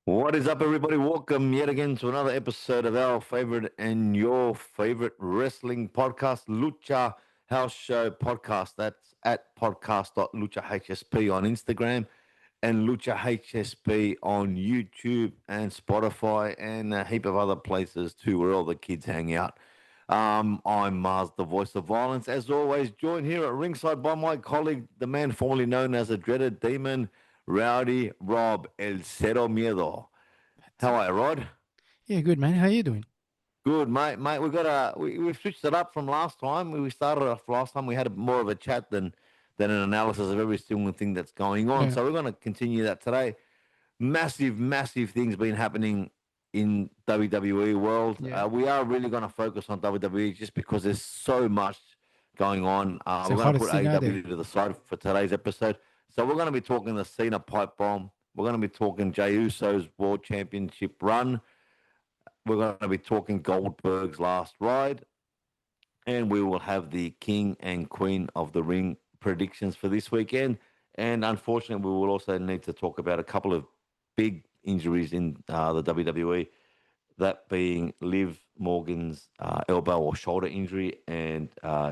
What is up, everybody? Welcome yet again to another episode of our favorite and your favorite wrestling podcast, Lucha House Show Podcast. That's at podcast.luchahsp on Instagram and Lucha HSP on YouTube and Spotify and a heap of other places too, where all the kids hang out. I'm Mars, the voice of violence, as always, joined here at ringside by my colleague, the man formerly known as a dreaded demon, Rowdy Rob El Cero Miedo. That's How it. are you, Rod? Yeah, good man. How you doing? Good, mate. Mate, we've switched it up from last time. We started off last time. We had more of a chat than an analysis of every single thing that's going on. Yeah, So we're going to continue that today. Massive things been happening in WWE world. yeah. We are really going to focus on WWE just because there's so much going on. It's the We're going to hottest put thing out there. AEW to the side for today's episode. So we're going to be talking the Cena pipe bomb. We're going to be talking Jey Uso's World Championship run. We're going to be talking Goldberg's last ride, and we will have the King and Queen of the Ring predictions for this weekend. And unfortunately, we will also need to talk about a couple of big injuries in the WWE, that being Liv Morgan's elbow or shoulder injury and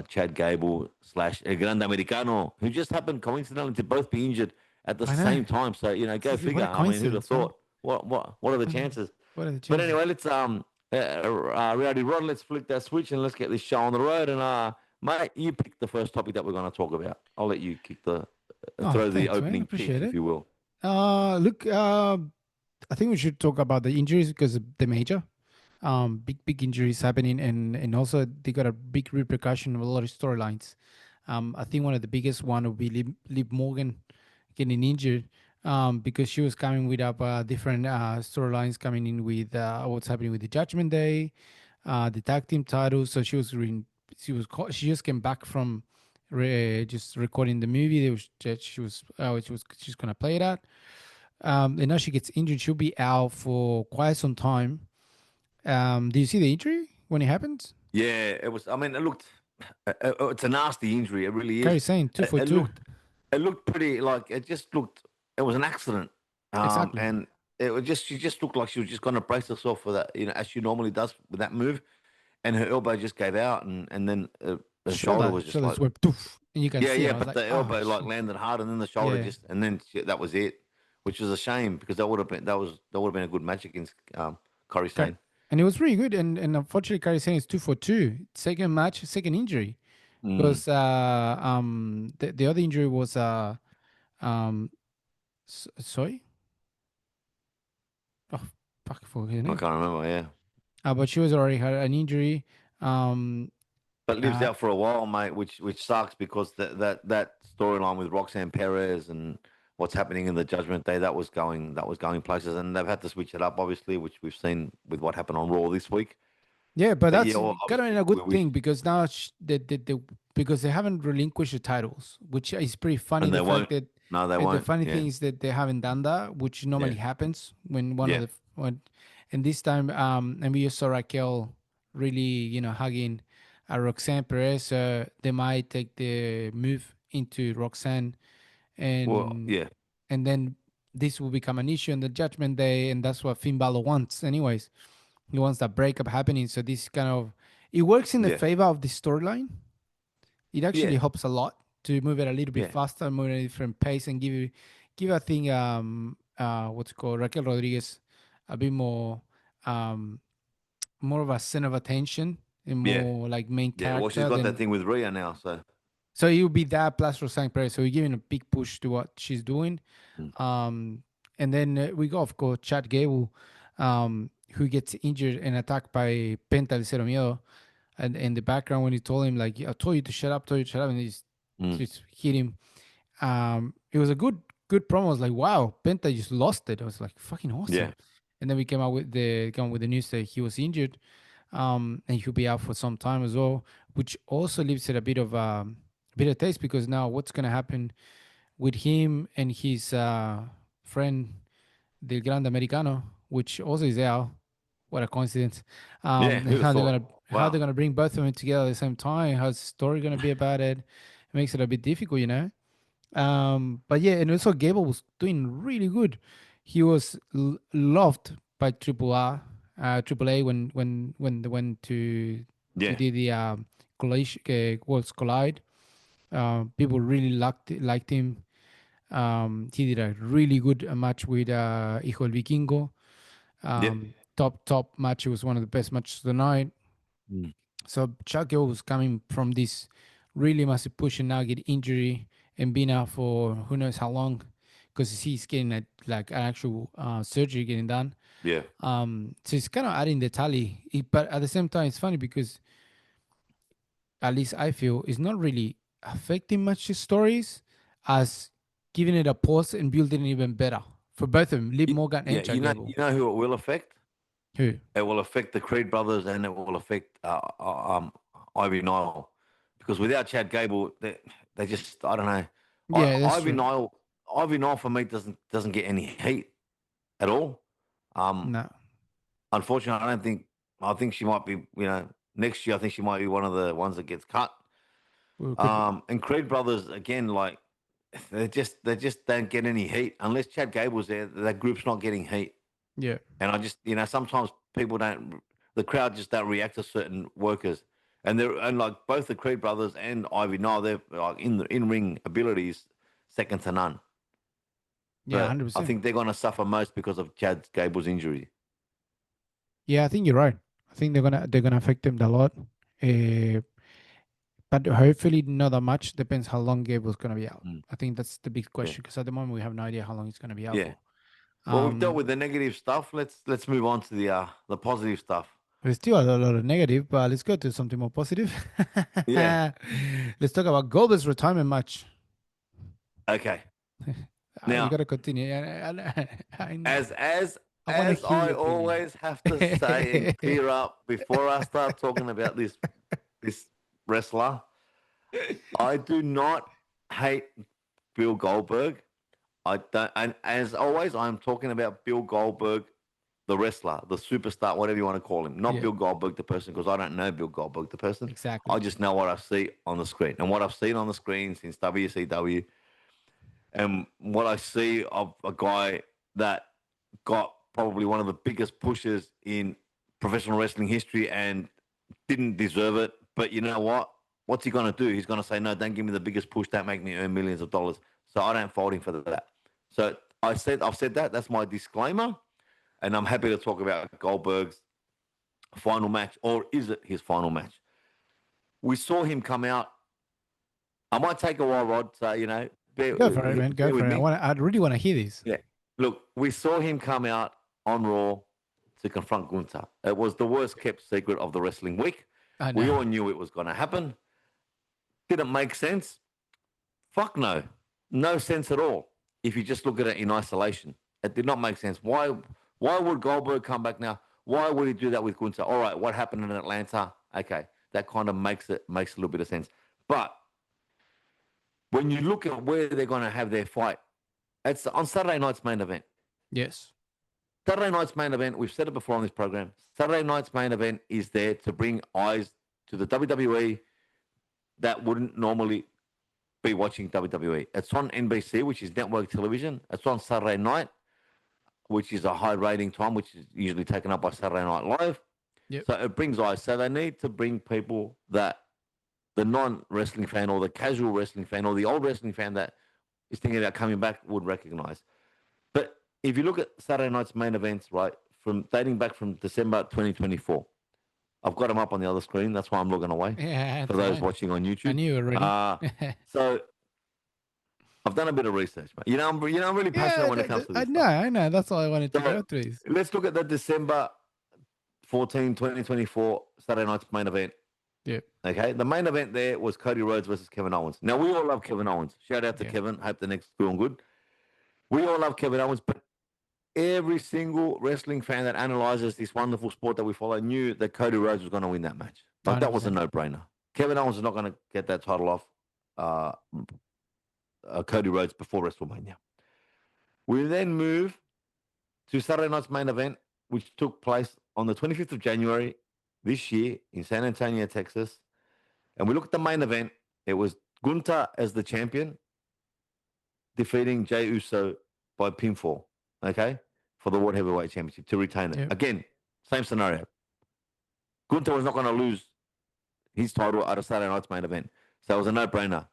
Chad Gable slash El Grande Americano, who just happened coincidentally to both be injured at the I know. same time. So, go What figure. a I mean, who'd have coincidence, right? thought? What are the chances? What are the But chances? anyway, let's Rowdy Rod, let's flick that switch and let's get this show on the road. And mate, you pick the first topic that we're going to talk about. I'll let you kick the Oh, throw the thanks, man. opening Appreciate pitch, if it. you will. Look. I think we should talk about the injuries because the major, big injuries happening, and also they got a big repercussion of a lot of storylines. I think one of the biggest one would be Liv Morgan getting injured. Because she was coming with up different storylines coming in with what's happening with the Judgment Day, the tag team titles. So she just came back from just recording the movie. They was that she's gonna play that. And now she gets injured. She'll be out for quite some time. Do you see the injury when it happens? Yeah, it was. I mean, it looked. It's a nasty injury. It really is. Carrie saying two It, for it two. looked. It looked pretty. Like it just looked. It was an accident. Exactly. And it was just. She just looked like she was just going to brace herself for that. As she normally does with that move, and her elbow just gave out, and then her shoulder was just Shoulder like. swept, poof, and you can Yeah, see it. yeah, I was but like, the oh elbow like shit. landed hard, and then the shoulder Yeah. just, and then that was it, which was a shame because that would have been a good match against Corey Car- Sane. and it was really good. And unfortunately, Carrie saying it's two for two. Second match, second injury. Mm. Because the other injury was um sorry, oh fuck, I forgot her I name. can't remember. Yeah, But she was already had an injury. Um, but lives uh, out for a while, mate, which sucks because that storyline with Roxanne Perez and what's happening in the Judgment Day that was going places, and they've had to switch it up, obviously, which we've seen with what happened on Raw this week. yeah, but But yeah, that's well, kind of obviously a we good wish, thing because now because they haven't relinquished the titles, which is pretty funny. and The they fact won't. that No, they the won't. funny Yeah, thing is that they haven't done that, which normally yeah, happens when one of yeah. the when, and this time and we just saw Raquel really hugging Roxanne Perez. They might take the move into Roxanne, Well, and yeah, then this will become an issue in the Judgment Day, and that's what Finn Balor wants, anyways. He wants that breakup happening. So this kind of it works in the yeah, favor of the storyline. It actually yeah, helps a lot to move it a little bit yeah. faster, move it at a different pace, and give I think what's it called Raquel Rodriguez a bit um more of a center of attention and Yeah, more like main yeah. Well, she's character got that than. thing with Rhea now, so So it will be that plus Rosanne Perez. So we're giving a big push to what she's doing. mm, Um, and then we go, of course, Chad Gable, who gets injured and attacked by Penta El Cero Miedo. And in the background, when he told him, like, I told you to shut up, told you to shut up, and he mm, just hit him. It was a good promo. I was like, wow, Penta just lost it. I was like, fucking yeah, awesome. And then we came out with the news that he was injured, and he'll be out for some time as well, which also leaves it a bit of taste because now what's gonna happen with him and his friend Del Grande Americano, which also is out. What a coincidence! yeah. And Who'd have thought? how Wow. they're gonna bring both of them together at the same time? How's the story gonna be about it? It makes it a bit difficult. But yeah, and also Gable was doing really good. he was loved by Triple A when they went to Yeah, do the Worlds Collide. People really liked him. He did a really good match with Hijo el Vikingo. yep, Top match. It was one of the best matches of the night. mm, So Chuck Gill was coming from this really massive push and now get injury and been out for who knows how long because he's getting like an actual surgery getting done. yeah. So it's kind of adding the tally. But at the same time, it's funny because at least I feel it's not really affecting much the stories as giving it a pause and building it even better for both of them, Liv Morgan Yeah, and Chuck Gable. you know who it will affect? Who? It will affect the Creed brothers, and it will affect Ivy Nile, because without Chad Gable, they just I don't know. Yeah, that's Ivy true. Nile, Ivy Nile for me doesn't get any heat at all. Um, No, Unfortunately, I don't think. I think she might be. Next year I think she might be one of the ones that gets cut. well, could be. And Creed brothers again, like they just don't get any heat unless Chad Gable's there. That group's not getting heat. Yeah, And I just, sometimes people don't, the crowd just don't react to certain workers. And like both the Creed brothers and Ivy Nile, they're like in ring abilities second to none. yeah, But hundred I percent. think they're going to suffer most because of Chad Gable's injury. Yeah, I think you're right. I think they're gonna affect him a lot. Uh, but hopefully not that much. Depends how long Gable's gonna be out. Mm. I think that's the big Yeah, question because at the moment we have no idea how long he's gonna be out yeah. for. Well, we've dealt Um, with the negative stuff. Let's move on to the positive stuff. there's still a lot of negative, but let's go to something more positive. Yeah. Let's talk about Goldberg's retirement match. Okay. We Now, gotta continue. I know. as as I want to as hear I your opinion. always have to say and clear up before I start talking about this wrestler, I do not hate Bill Goldberg. I don't, and as always, I'm talking about Bill Goldberg, the wrestler, the superstar, whatever you want to call him. Not Yeah, Bill Goldberg, the person, because I don't know Bill Goldberg, the person. I exactly. just know what I see on the screen. And what I've seen on the screen since WCW, and what I see of a guy that got probably one of the biggest pushes in professional wrestling history and didn't deserve it. But you know what? What's he going to do? He's going to say, no, don't give me the biggest push. Don't make me earn millions of dollars. So I don't fault him for that. So I've said that. That's my disclaimer. And I'm happy to talk about Goldberg's final match, or is it his final match? We saw him come out. I might take a while, Rod. So, Go for it, man. Go bear with for it. me. I really want to hear this. Yeah. Look, we saw him come out on Raw to confront Gunther. It was the worst kept secret of the wrestling week. I We know. all knew it was going to happen. Did it make sense? Fuck no. No sense at all. If you just look at it in isolation, it did not make sense. Why would Goldberg come back now? Why would he do that with Gunther? All right, what happened in Atlanta? Okay, that kind of makes a little bit of sense. But when you look at where they're going to have their fight, it's on Saturday night's main event. Yes. Saturday night's main event, we've said it before on this program. Saturday night's main event is there to bring eyes to the WWE that wouldn't normally be watching WWE. It's on NBC, which is network television. It's on Saturday night, which is a high rating time, which is usually taken up by Saturday Night Live. Yep. So it brings eyes. So they need to bring people that the non wrestling fan or the casual wrestling fan or the old wrestling fan that is thinking about coming back would recognize. But if you look at Saturday night's main events, right, from dating back from December 2024, I've got them up on the other screen. That's why I'm looking away Yeah, for it's those fine. watching on I YouTube. knew already. So I've done a bit of research, mate. I'm really passionate Yeah, when it comes to I this know, stuff. I know. That's all I wanted to So go through. This. let's look at the December 14, 2024 Saturday night's main event. Yep. Okay, the main event there was Cody Rhodes versus Kevin Owens. Now we all love Kevin Owens. Shout out to Yeah. Kevin. Hope the next doing good. We all love Kevin Owens, but every single wrestling fan that analyzes this wonderful sport that we follow knew that Cody Rhodes was going to win that match. Like Hundred that was a percent. no-brainer. Kevin Owens is not going to get that title off uh, Cody Rhodes before WrestleMania. We then move to Saturday night's main event, which took place on the 25th of January this year in San Antonio, Texas. And we look at the main event. It was Gunter as the champion, defeating Jey Uso by pinfall. okay, for the World Heavyweight Championship to retain it. Yep. Again, same scenario. Gunther was not going to lose his title at a Saturday night's main event. So it was a no-brainer.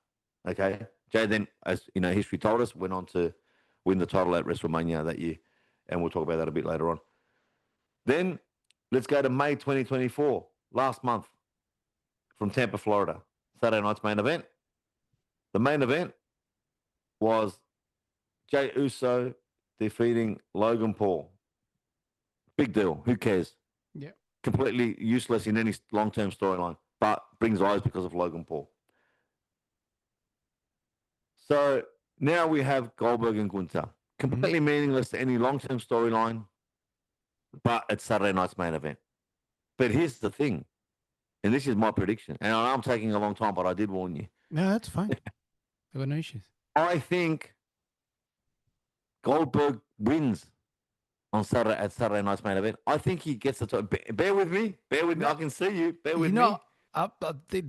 Okay. Jay then, as you know, history told us, went on to win the title at WrestleMania that year. And we'll talk about that a bit later on. Then let's go to May 2024, last month, from Tampa, Florida. Saturday night's main event. The main event was Jay Uso defeating Logan Paul. Big deal. Who cares? Yeah. Completely useless in any long-term storyline, but brings eyes because of Logan Paul. So now we have Goldberg and Gunther. Completely meaningless to any long-term storyline, but it's Saturday night's main event. But here's the thing, and this is my prediction, and I know I'm taking a long time, but I did warn you. No, that's fine. I got no issues. I think Goldberg wins on Saturday at Saturday night's main event. I think he gets the title. Bear with me. Bear with me. I can see you. Bear with me.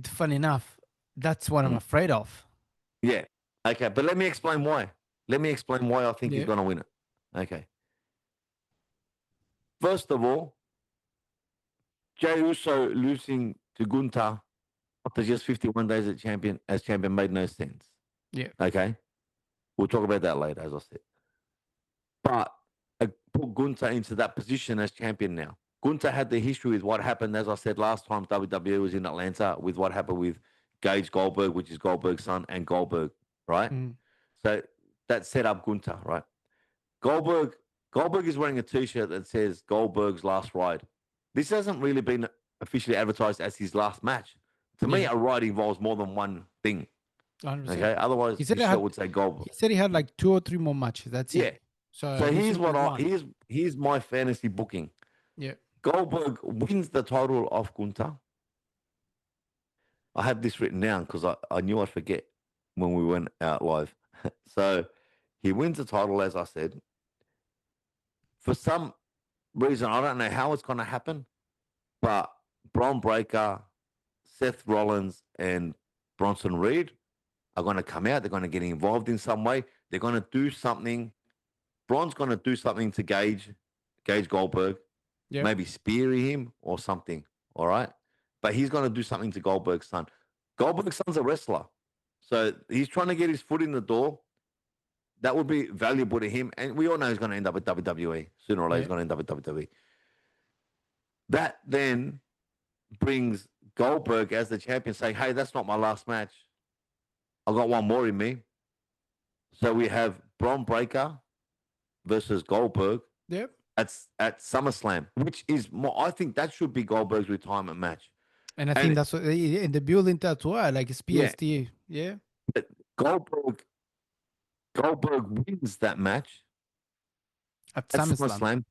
Funny enough, that's what I'm afraid of. Yeah. Okay, but let me explain why. Let me explain why I think he's Yeah. going to win it. Okay. First of all, Jey Uso losing to Gunther after just 51 days as champion made no sense. Yeah. Okay. We'll talk about that later, as I said. But put Gunther into that position as champion now. Gunther had the history with what happened, as I said last time WWE was in Atlanta, with what happened with Gage Goldberg, which is Goldberg's son, and Goldberg, right? So that set up Gunther, right? Goldberg is wearing a T-shirt that says Goldberg's last ride. This hasn't really been officially advertised as his last match. To me, a ride involves more than one thing. 100%. Okay, otherwise his shirt would say Goldberg. He said he had like 2 or 3 more matches. That's it. So here's my fantasy booking. Yeah. Goldberg wins the title off Gunther. I have this written down because I knew I'd forget when we went out live. So he wins the title, as I said. For some reason, I don't know how it's going to happen, but Braun Breaker, Seth Rollins, and Bronson Reed are going to come out. They're going to get involved in some way. They're going to do something. Braun's going to do something to Gage Goldberg, maybe spear him or something, all right? But he's going to do something to Goldberg's son. Goldberg's son's a wrestler, so he's trying to get his foot in the door. That would be valuable to him, and we all know he's going to end up at WWE. Sooner or later, he's going to end up at WWE. That then brings Goldberg as the champion saying, hey, that's not my last match. I've got one more in me. So we have Braun Breaker versus Goldberg. Yep. At SummerSlam, which is more, I think that should be Goldberg's retirement match. And I think that's what in the building that's why, like it's PST. Yeah. But Goldberg wins that match at SummerSlam,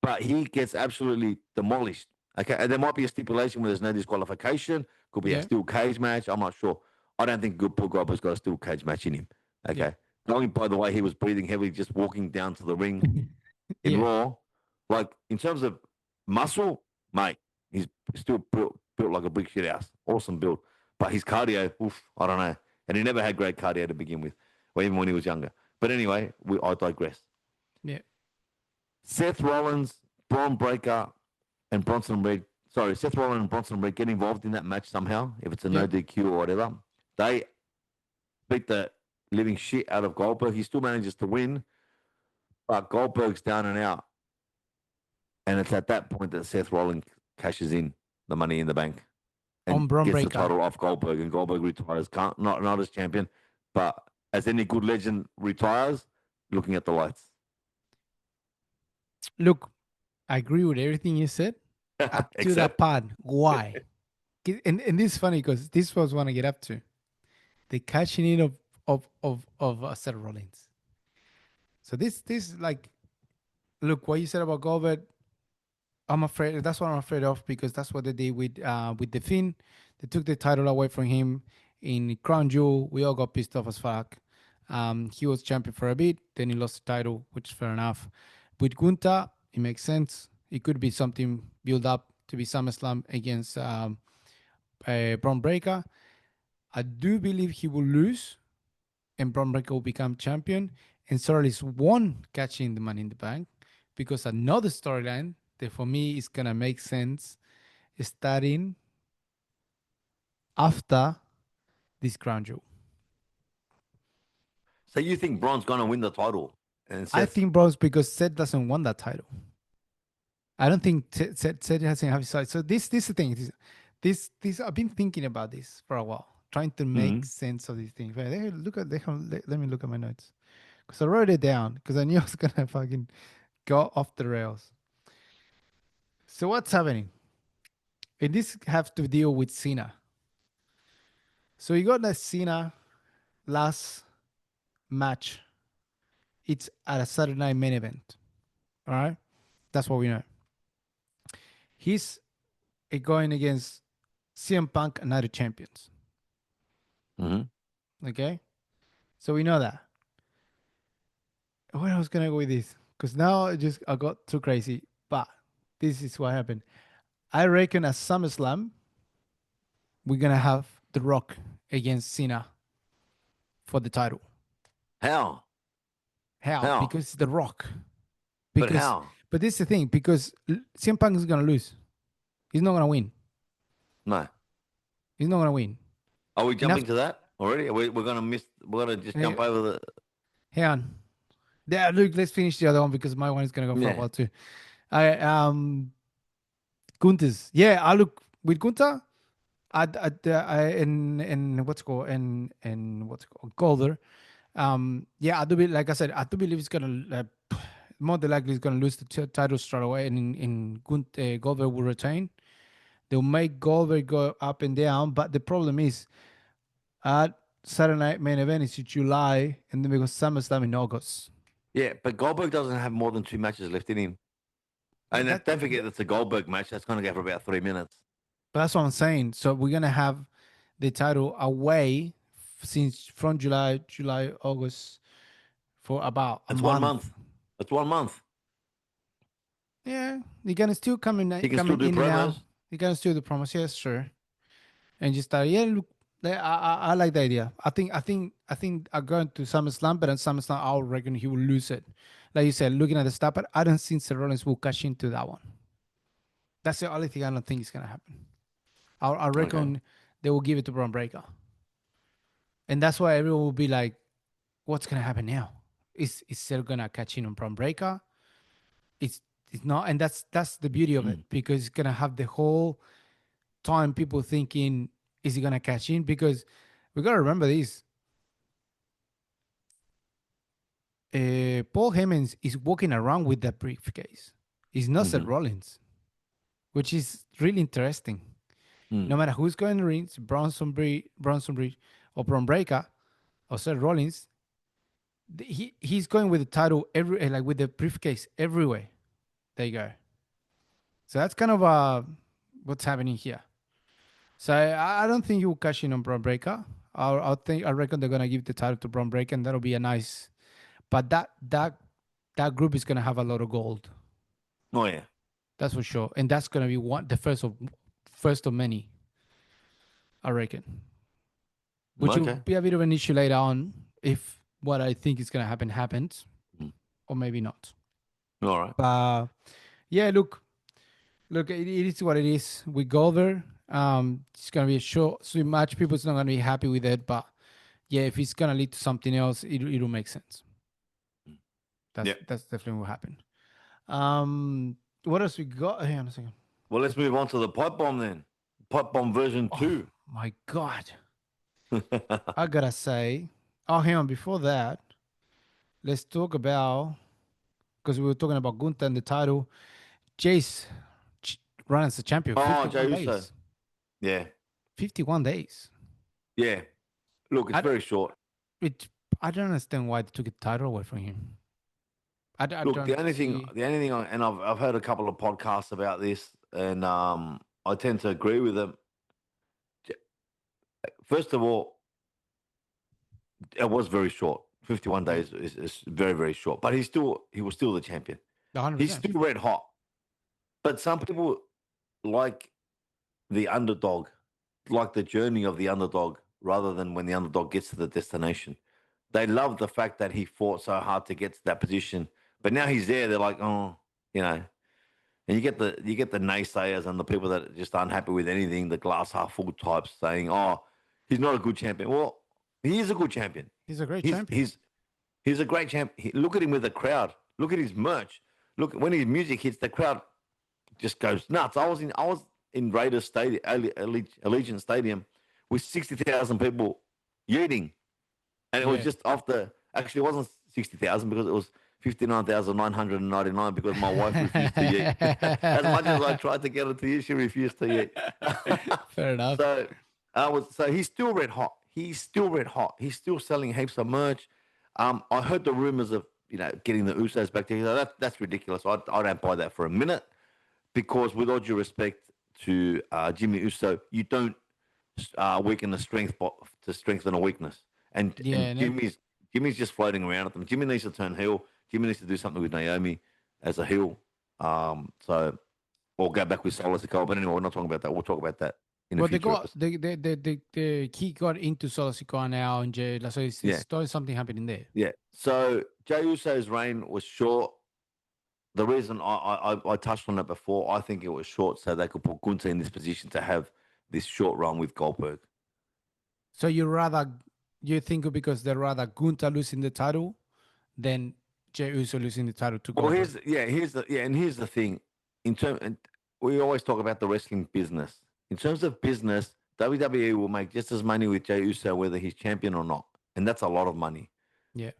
but he gets absolutely demolished. Okay, and there might be a stipulation where there's no disqualification. Could be a steel cage match. I'm not sure. I don't think Paul Goldberg's got a steel cage match in him. Okay. Going by the way he was breathing heavily, just walking down to the ring in Raw. Like in terms of muscle, mate, he's still built like a brick shit house. Awesome build. But his cardio, I don't know. And he never had great cardio to begin with, or even when he was younger. But anyway, I digress. Yeah. Seth Rollins, Braun Breaker, and Bronson Reed. Sorry, Seth Rollins and Bronson Reed get involved in that match somehow, if it's a no DQ or whatever. They beat the living shit out of Goldberg. He still manages to win, but Goldberg's down and out. And it's at that point that Seth Rollins cashes in the Money in the Bank and gets the title off Goldberg, and Goldberg retires. Not as champion, but as any good legend retires, looking at the lights. Look, I agree with everything you said. Up to that part. Why? And this is funny because this was what I get up to. The cashing in of Seth Rollins. So this like, look, what you said about Goldberg, I'm afraid that's what I'm afraid of, because that's what they did with the Finn. They took the title away from him in Crown Jewel. We all got pissed off as fuck. He was champion for a bit, then he lost the title, which is fair enough. With Gunther, it makes sense. It could be something built up to be SummerSlam against Braun Breaker. I do believe he will lose, and Braun Breaker will become champion. and Rollins won't catch in the Money in the Bank because another storyline that for me is gonna make sense starting after this crown jewel. So you think Braun's going to win the title, and I Seth's think bros because Seth doesn't want that title. I don't think Seth hasn't have his side. So this is the thing. This I've been thinking about this for a while, trying to make mm sense of these things. But hey, let me look at my notes because I wrote it down because I knew I was gonna fucking go off the rails. So what's happening? And this have to deal with Cena. So you got that Cena last match. It's at a Saturday night main event. All right, that's what we know. He's going against CM Punk and other champions. mm Okay, so we know that. Where I was gonna go with this? Because now I got too crazy. But this is what happened. I reckon at SummerSlam we're gonna have The Rock against Cena for the title. How? How? How? Because The Rock. But Because how? but this is the thing. Because CM Punk is gonna lose. He's not gonna win. No. He's not gonna win. Are we And jumping after, to that already? We're going to miss. We're going to just hey, jump over the. hang on. Yeah, look, let's finish the other one because my one is gonna go for a Yeah. while too. I Gunther's. Yeah, I look with Gunther. In what's it called in what's it called Golder. Yeah, I do believe, like I said, I do believe he's gonna more than likely he's gonna lose the title straight away, and Goldberg will retain. They'll make Goldberg go up and down, but the problem is at Saturday Night Main Event is in July, and then we got SummerSlam in August. Yeah, but Goldberg doesn't have more than 2 matches left in him. And That, don't forget that's a Goldberg match. That's going to go for about 3 minutes. that's what I'm saying. So we're gonna have the title away since from August for about a That's one month. month. That's 1 month. Yeah, you can still He can still coming do in and out. promos. You can still do promise, yes, sure. And just start. Yeah, look, I like the idea. I think I'm going to SummerSlam, but on SummerSlam, I reckon he will lose it. Like you said, looking at the stuff, but I don't think Seth Rollins will cash into that one. That's the only thing I don't think is gonna happen. I Okay. reckon they will give it to Braun Breaker, and that's why everyone will be like, "What's gonna happen now? Is Seth gonna catch in on Braun Breaker? It's it's not, and that's the beauty of it because it's gonna have the whole time people thinking, is he gonna catch in? Because we gotta remember this. Paul Heyman is walking around with that briefcase. It's not Seth Mm-hmm. Rollins, which is really interesting. Mm. No matter who's going to ring, Bronson Bridge, or Braun Breaker, or Seth Rollins, he's going with the title like with the briefcase everywhere. There you go. So that's kind of what's happening here. So I don't think he will cash in on Braun Breaker. I reckon they're gonna give the title to Braun Breaker, and that'll be a nice. But that group is gonna have a lot of gold. Oh, yeah. That's for sure, and that's gonna be the first of many. I reckon, which will Okay. be a bit of an issue later on if what I think is gonna happen happens, Mm. or maybe not. All right. But yeah, look, it is what it is. We go there. It's gonna be a short, sweet match. People's not gonna be happy with it, but yeah, if it's gonna lead to something else, it'll make sense. Yeah. That's definitely what happened. Um, what else we got? Hang on a second. Well, let's move on to the pipe bomb then. Pipe bomb version Oh 2. my god! I gotta say, oh, hang on. Before that, let's talk about because we were talking about Gunther and the title. Jace run as a champion, Oh, Jey 51 Uso. days. Yeah. 51 days. Yeah. Look, it's I very short. it, I don't understand why they took the title away from him. I Look, don't see. and I've heard a couple of podcasts about this, and I tend to agree with them. First of all, it was very short. 51 Yeah, days is very, very short. But he was still the champion. He's 100%. still red hot. But some people like the underdog, like the journey of the underdog, rather than when the underdog gets to the destination. they love the fact that he fought so hard to get to that position. But now he's there, they're like, oh, you know. And you get the naysayers and the people that just aren't happy with anything, the glass half full types saying, "Oh, he's not a good champion." Well, he is a good champion. He's a great He's champion. he's he's a great champ. Look at him with the crowd. Look at his merch. Look when his music hits, the crowd just goes nuts. I was in Raiders Stadium, Allegiant Stadium, with 60,000 people yeeting, and it was Yeah. just after. Actually, it wasn't 60,000 because it was 59,999 because my wife refused to yeet. As much as I tried to get her to yeet, she refused to yeet. Fair enough. so he's still red hot. He's still red hot. He's still selling heaps of merch. I heard the rumors of getting the Usos back together. That's ridiculous. I don't buy that for a minute because with all due respect to Jimmy Uso, you don't weaken the strength to strengthen a weakness. And Yeah, no. Jimmy's just floating around at them. Jimmy needs to turn heel. Jimmy needs to do something with Naomi as a heel. So or go back with Solo Sikoa. But anyway, we're not talking about that. We'll talk about that in a Well, they future got episode. the he got into Solo Sikoa now, and so it's Yeah, starting something happening there. yeah. So Jey Uso's reign was short. The reason I touched on it before, I think it was short so they could put Gunter in this position to have this short run with Goldberg. So you think because they rather Gunta losing the title than Jey Uso losing the title to Well, Goldberg. here's the thing. And we always talk about the wrestling business. In terms of business, WWE will make just as money with Jey Uso whether he's champion or not, and that's a lot of money. Yeah.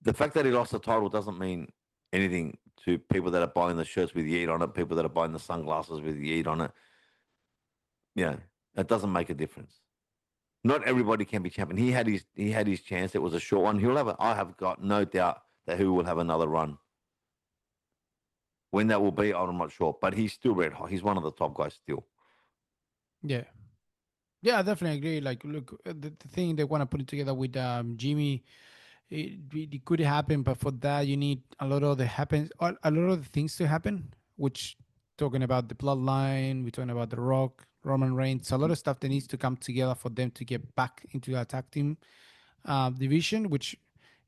The fact that he lost the title doesn't mean anything to people that are buying the shirts with Yeet on it, people that are buying the sunglasses with Yeet on it. Yeah, that doesn't make a difference. Not everybody can be champion. He had his chance. It was a short one. I have got no doubt that he will have another run. When that will be, I'm not sure. But he's still red hot. He's one of the top guys still. Yeah. Yeah, I definitely agree. Like, look, the thing they want to put it together with Jimmy, it could happen, but for that you need a lot of a lot of the things to happen. Which talking about the bloodline, we're talking about the Rock, Roman Reigns, a lot of stuff that needs to come together for them to get back into the tag team division. Which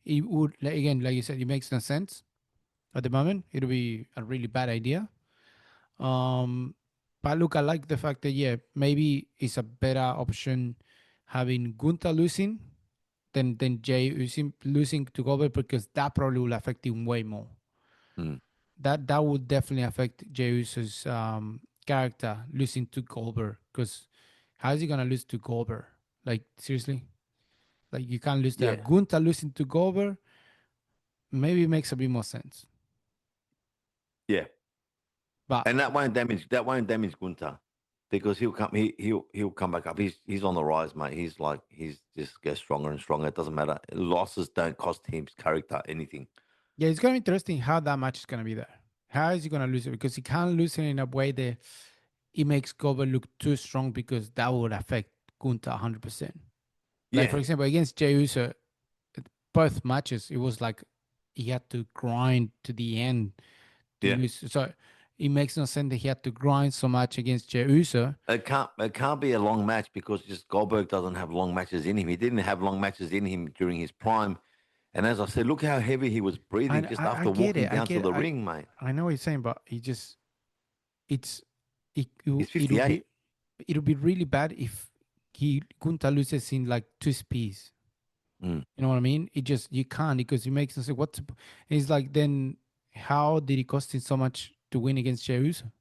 it would again, like you said, it makes no sense at the moment. It'll be a really bad idea. Um, but look, I like the fact that yeah, maybe it's a better option having Gunta losing than Jay losing to Goldberg because that probably will affect him way more. Mm. That would definitely affect Jey Uso's character losing to Goldberg because how is he gonna lose to Goldberg? Like seriously, like you can't lose that. Yeah, Gunta losing to Goldberg maybe it makes a bit more sense, yeah. but And that won't damage Gunter because he'll come back up. He's on the rise, mate. He's just gets stronger and stronger. It doesn't matter. Losses don't cost him character anything. yeah, it's gonna be interesting how that match is gonna be there. How is he gonna lose it? Because he can't lose it in a way that it makes Goldberg look too strong because that would affect Gunta 100%. Like for Yeah, example, against Jey Uso, both matches, it was like he had to grind to the end to yeah. lose. So it makes no sense that he had to grind so much against Jey Uso. It can't be a long match because just Goldberg doesn't have long matches in him. He didn't have long matches in him during his prime. And as I said, look how heavy he was breathing just I after get walking it. I down to get it. the ring, mate. I know what you're saying, but he just it's He's it'll 58. be really bad if he Gunta loses in like two speeds. Mm. You know what I mean? It just you can't because he makes us say what's it's like then how did it cost him so much to win against Jey Uso?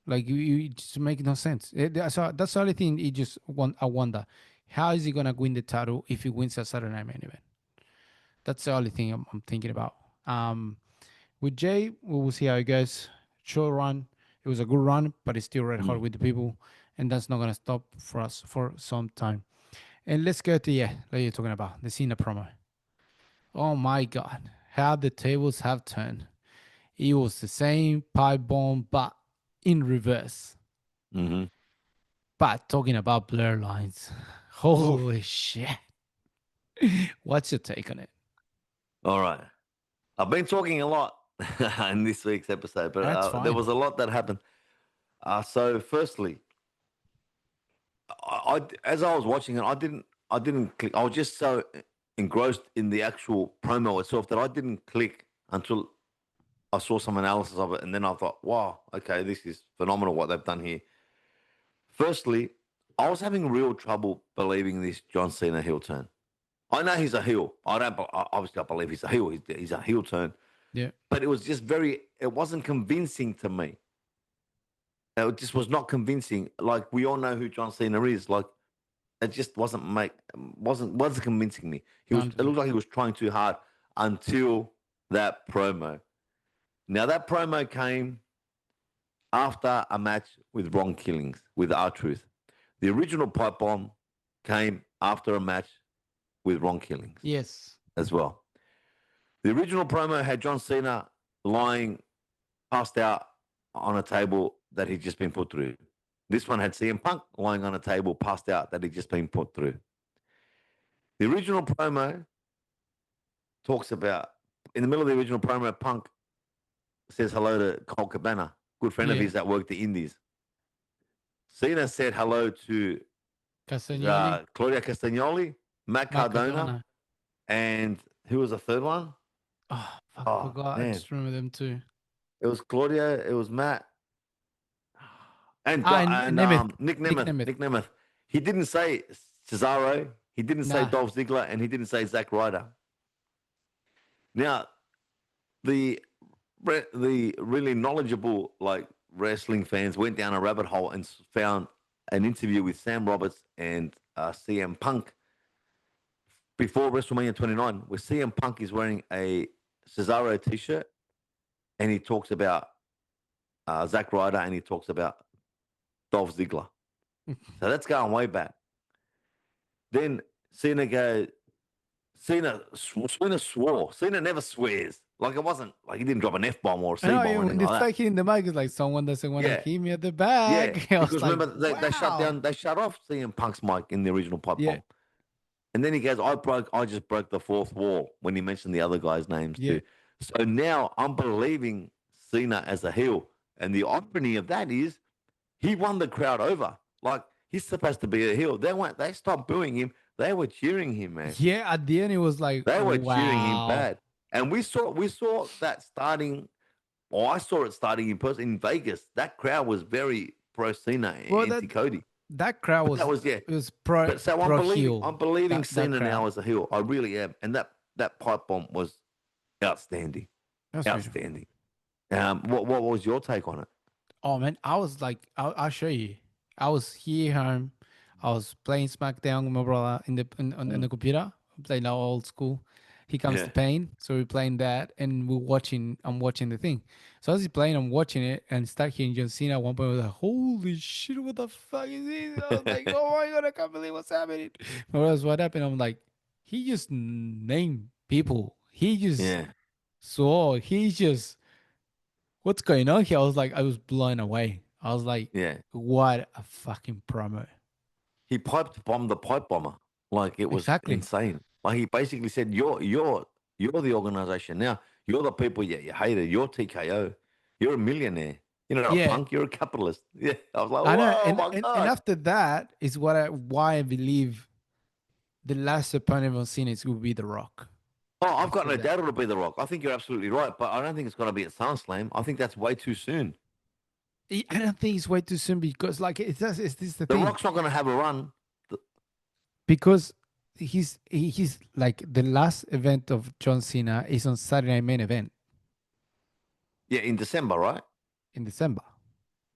Like you it just make no sense. So that's the only thing. It just I wonder how is he gonna win the title if he wins a Saturday Night Main Event? That's the only thing I'm thinking about. With Jay, we will see how it goes. Short run, it was a good run, but it's still red hot Mm. with the people, and that's not gonna stop for us for some time. And let's go to yeah, like you're talking about the Cena promo. Oh my God, how the tables have turned. It was the same pipe bomb, but in reverse. Mm-hmm. But talking about blur lines, Oof. holy shit. What's your take on it? All right. I've been talking a lot in this week's episode, but That's there fine. was a lot that happened. So, firstly, as I was watching it, I didn't click. I was just so. engrossed in the actual promo itself that I didn't click until I saw some analysis of it, and then I thought, wow, okay, this is phenomenal what they've done here. Firstly, I was having real trouble believing this John Cena heel turn. I know he's a heel. I don't obviously I believe he's a heel. He's a heel turn, Yeah. but it was just very. It wasn't convincing to me. It just was not convincing. Like we all know who John Cena is. Like it just wasn't convincing me. He was. It Understand. looked like he was trying too hard until that promo. Now that promo came after a match with Ron Killings with R Truth. The original pipe bomb came after a match with Ron Killings Yes. as well. The original promo had John Cena lying passed out on a table that he'd just been put through. This one had CM Punk lying on a table passed out that he'd just been put through. The original promo talks about, in the middle of the original promo, Punk says hello to Colt Cabana, good friend of Yeah. his that worked the Indies. Cena said hello to Castagnoli, Claudia Castagnoli, Matt Cardona, Macadona. and who was the third one? Oh, fuck, I Oh forgot. I man, just remember them too. it was Claudia, it was Matt, and Ah, and and Nemeth. Nick Nick Nemeth. Nemeth. Nick Nemeth. He didn't say Cesaro. He didn't say Nah. Dolph Ziggler, and he didn't say Zack Ryder. Now the the really knowledgeable like wrestling fans went down a rabbit hole and found an interview with Sam Roberts and CM Punk before WrestleMania 29, where CM Punk is wearing a Cesaro t-shirt and he talks about Zack Ryder and he talks about Dolph Ziggler. So that's going way back. Then Cena goes, Cena swore. Cena never swears. Like it wasn't like he didn't drop an F bomb or a I C know, bomb yeah, or when anything they like that. start hitting the mic, it's like someone doesn't want to Yeah, hit me at the yeah. back. I was Because like, remember wow. they shut off CM Punk's mic in the original pipe Yeah, bomb. And then he goes, I just broke the fourth wall when he mentioned the other guys' names yeah, too. So now I'm believing Cena as a heel. And the irony of that is he won the crowd over. Like he's supposed to be a heel. They stopped booing him. They were cheering him, man. yeah. At the end, it was like, They were cheering him wow. bad. And we saw that starting, or I saw it starting in person in Vegas. That crowd was very pro Cena, Well, anti Cody. that crowd But that was was yeah. it was pro But so pro heel. I'm believing That Cena crowd. now as a heel. I really am. And that pipe bomb was outstanding. That's for sure. Outstanding. What was your take on it? Oh man, I was like, I'll show you. I was here home. I was playing SmackDown with my brother in Mm. the computer, playing our old school. He comes to Yeah. pain, so we're playing that, and we're watching. I'm watching the thing. So as he's playing, I'm watching it, and start hearing John Cena. At one point, I was like, "Holy shit! What the fuck is this?" I was like, "Oh my god, I can't believe what's happening." Whereas what happened? I'm like, he just named people. He just Yeah. saw. He just what's going on here? I was like, I was blown away. I was like, Yeah. what a fucking promo. He piped bombed the pipe bomber. Like it was Exactly. insane. Like he basically said, you're the organization now. You're the people you hated. You're TKO. You're a millionaire. You're not a Yeah. punk. You're a capitalist. Yeah. I was like, I know. whoa, And, my and god. after that is why I believe the last opponent on Cena is will be The Rock. Oh, I've got After no that. doubt it'll be The Rock. I think you're absolutely right, but I don't think it's going to be at SummerSlam. I think that's way too soon. I don't think it's way too soon because like it's this the The thing. Rock's not going to have a run. Because he's like the last event of John Cena is on Saturday Night Main Event Yeah, in December, right? in December.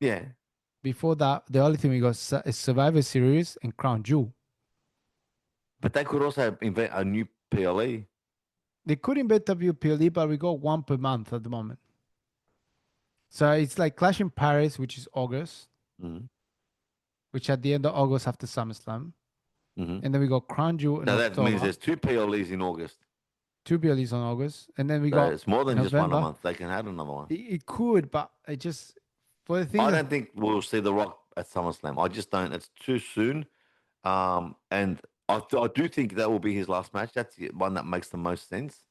Yeah, Before that, the only thing we got is Survivor Series and Crown Jewel. but they could also invent a new PLE. They could invent WPLE, but we got one per month at the moment. So it's like Clash in Paris, which is August, Mm-hmm. which at the end of August after SummerSlam. Mm-hmm. And then we got Crown Jewel in So that means October, there's two PLEs in August. two PLEs on August. And then we So got it's more than just one a November. month. They can add another one. It could, but it just, for the thing I that, don't think we'll see The Rock at SummerSlam. I just don't. It's too soon. And I do think that will be his last match. That's the one that makes the most sense.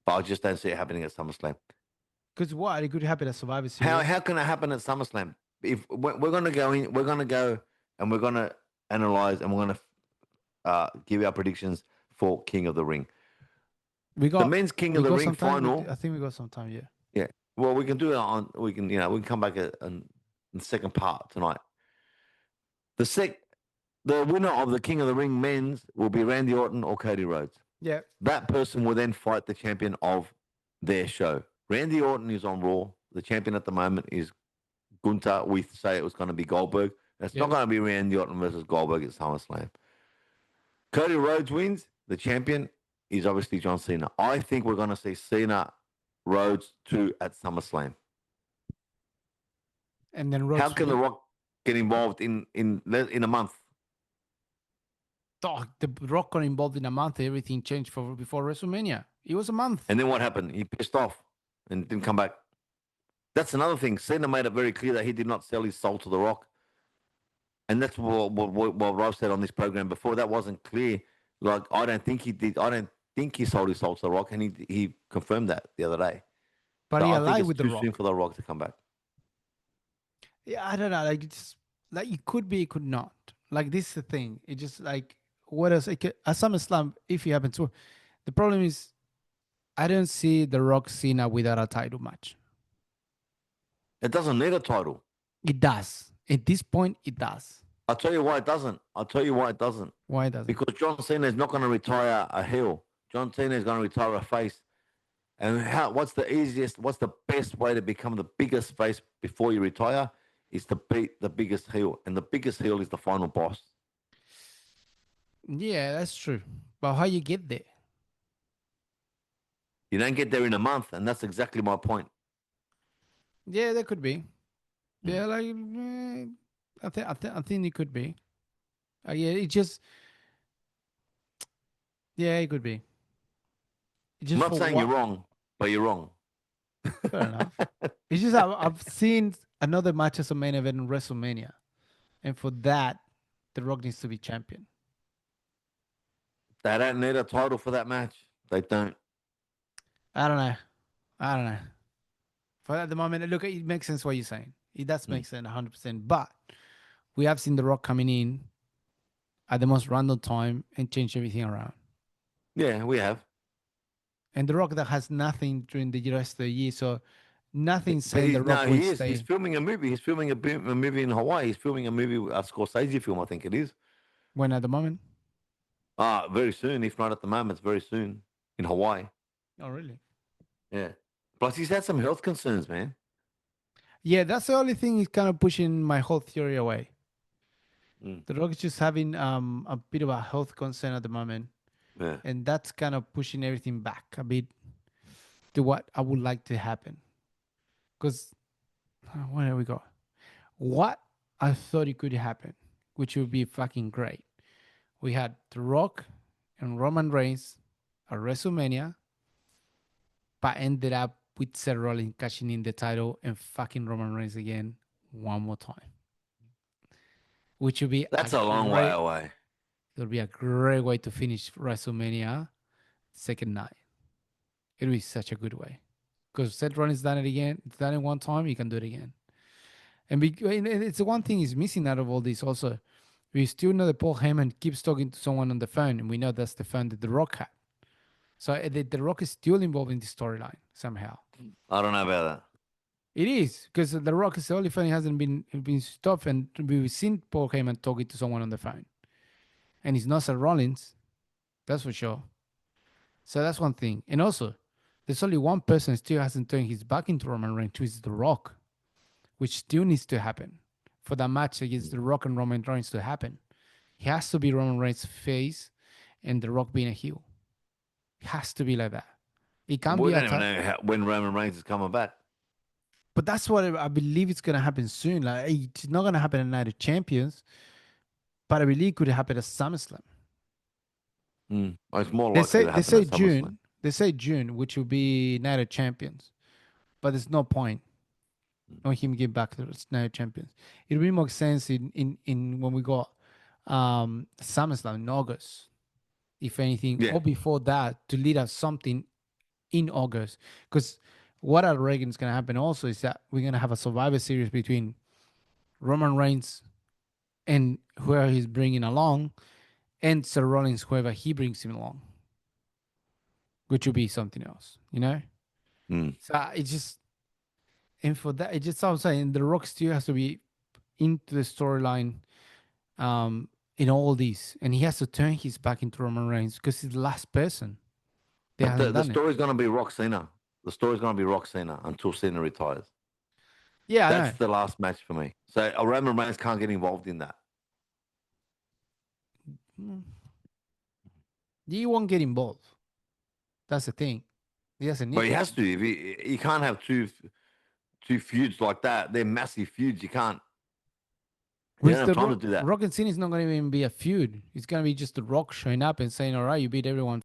But I just don't see it happening at SummerSlam. because what? It could happen at Survivor How Series. can it happen at SummerSlam? If we're going to go in, we're going to go and we're going to analyze and we're going to give our predictions for King of the Ring. We The got men's King we of the got Ring some time. final. I think we got some time. Yeah. Yeah. Well, we can do it on. We can, we can come back in the second part tonight. The sec, the winner of the King of the Ring men's will be Randy Orton or Cody Rhodes. Yeah. That person will then fight the champion of their show. Randy Orton is on Raw. The champion at the moment is Gunter. We say it was going to be Goldberg. It's not Yeah. going to be Randy Orton versus Goldberg at SummerSlam. Cody Rhodes wins. The champion is obviously John Cena. I think we're going to see Cena Rhodes 2 at SummerSlam. And then How Rhodes. can The Rock get involved in a month? Oh, the Rock got involved in a month. Everything changed for before WrestleMania. It was a month. And then what happened? He pissed off and didn't come back. That's another thing. Cena made it very clear that he did not sell his soul to The Rock. And that's what Rob said on this program before. That wasn't clear. Like, I don't think he did. I don't think he sold his soul to The Rock. And he confirmed that the other day. But So he I think allied it's with The too soon Rock. for The Rock to come back. Yeah, I don't know. Like it's like it could be, it could not. Like this is the thing. It just like what else? Like, at SummerSlam, if he happens to, the problem is I don't see The Rock Cena without a title match. It doesn't need a title. It does. At this point, it does. I'll tell you why it doesn't. I'll tell you why it doesn't. Why doesn't? Because John Cena is not going to retire a heel. John Cena is going to retire a face. And what's the easiest, what's the best way to become the biggest face before you retire? Is to beat the biggest heel. And the biggest heel is the final boss. Yeah, that's true. But how you get there? You don't get there in a month. And that's exactly my point. Yeah, that could be. Mm. Yeah, like I think it could be. Yeah, it just yeah, it could be. I'm Just not for saying you're what? wrong, but you're wrong. Fair enough. It's just I've seen another match as a main event in WrestleMania, and for that, The Rock needs to be champion. They don't need a title for that match. They don't. I don't know. I don't know. For at the moment, look, it makes sense what you're saying. It does Mm. make sense 100%. But we have seen The Rock coming in at the most random time and change everything around. Yeah, we have. And The Rock that has nothing during the rest of the year, so nothing But saying The he's Rock no, will he is. He's stay. filming a movie. He's filming a movie in Hawaii. He's filming a movie, a Scorsese film, I think it is. When at the moment? Very soon. If not at the moment, it's very soon in Hawaii. Oh, really? Yeah. Plus, he's had some health concerns, man. Yeah, that's the only thing is kind of pushing my whole theory away. Mm. The Rock is just having a bit of a health concern at the moment, Yeah. and that's kind of pushing everything back a bit to what I would like to happen. Because where we go? What I thought it could happen, which would be fucking great. We had The Rock and Roman Reigns at WrestleMania, but ended up with Seth Rollins cashing in the title and fucking Roman Reigns again one more time, which would be a That's a long way great. away. It would be a great way to finish WrestleMania second night. It would be such a good way because Seth Rollins done it again. It's done it one time. He can do it again. And it's the one thing he's missing out of all this. Also, we still know that Paul Heyman keeps talking to someone on the phone, and we know that's the phone that The Rock had. So the Rock is still involved in the storyline somehow. I don't know about It is because The Rock is the only phone he hasn't been stopped, and we've seen Paul Heyman talking to someone on the phone, and it's not Seth Rollins, that's for sure. So that's one thing. And also, there's only one person still hasn't turned his back into Roman Reigns, which is The Rock, which still needs to happen for that match against The Rock and Roman Reigns to happen. He has to be Roman Reigns' face and The Rock being a heel. It has to be like that. It that. can't We be a don't even time. know when Roman Reigns is coming back. But that's what I believe it's gonna happen soon. Like it's not gonna happen at Night of Champions, but I believe it could happen at SummerSlam. Mm. It's more They likely say to they happen say at SummerSlam. June. They say June, which will be Night of Champions. But there's no point on him getting back to the Night of Champions. It will make sense in when we got SummerSlam in August, if anything, Yeah. or before that to lead us something in August. Because what I reckon is gonna happen also is that we're gonna have a Survivor Series between Roman Reigns and whoever he's bringing along, and Sir Rollins, whoever he brings him along, which will be something else, you know. Mm. So it just, and for that, it just sounds like the Rock still has to be into the storyline, um, in all these, and he has to turn his back into Roman Reigns because he's the last person. They But haven't the done it. story's going to be Rock Cena. The story's going to be Rock Cena until Cena retires. Yeah, I That's know. the last match for me. So Roman Reigns can't get involved in that. Mm. He won't get involved. That's the thing. He doesn't But need he to. has to. If he can't have two feuds like that. They're massive feuds. You can't. You don't With have the time to do that. Rock and Cena is not going to even be a feud. It's going to be just the Rock showing up and saying, "All right, you beat everyone